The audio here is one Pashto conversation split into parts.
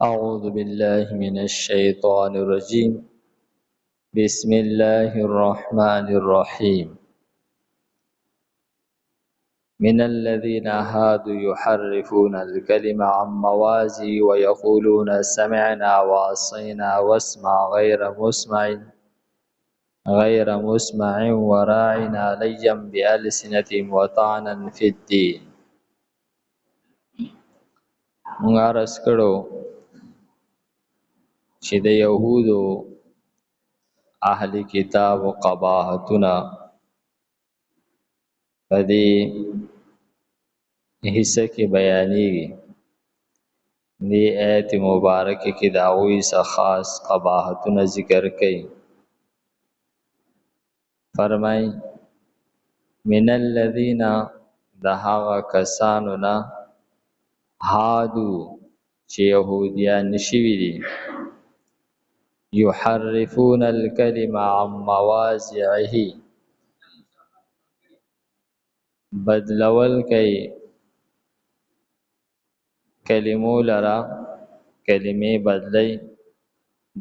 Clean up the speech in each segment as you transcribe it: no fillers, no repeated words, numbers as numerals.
أعوذ بالله من الشيطان الرجيم بسم الله الرحمن الرحيم من الذين هادوا يحرفون الكلم عن مواضعه ويقولون سمعنا وعصينا واسمع غير مسمع وراعنا ليا بألسنتهم وطعنا في الدين. موږ عرض کړو چې د يهودو اهل کتاب قباحتونه په دې حصہ کې بیانېږي. دې آیت مبارکه کې د هغوی څخه خاص قباحتونه ذکر کړي. فرمای من الذین د هغه کسانو نه هادو چې يهوديان شوي دي يحرفون الكلم عن مواضعه بدلول کوي کلمو لرا کلمې بدلی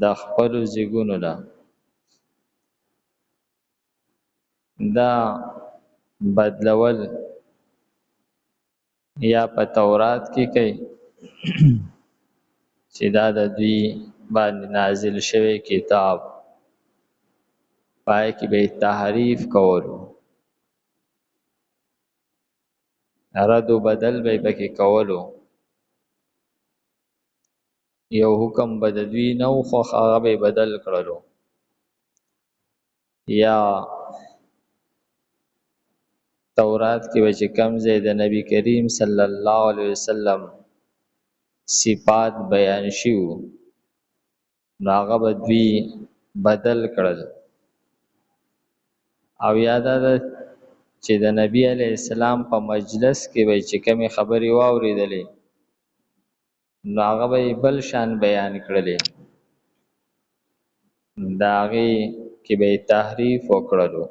د خپل ځګونو نه. دا بدلول یا په تورات کې کوي چې دا د دوی باندې نازل شوی کتاب پای کې به تحریف کولو رد و بدل به پکې کولو. یو حکم به د دوی نه و خو هغه به بدل کړلو، یا تورات کې به چې کوم ځای د نبی کریم صلی الله علیه وسلم صفات بیان شیو نو هغه به دوی بدل کړل. او یاده ده چې د نبی علیه السلام په مجلس کې به چې کومې خبرې واورېدلې نو هغه به بل شان بیان کړلې، د هغې کې به تحریف وکړلو.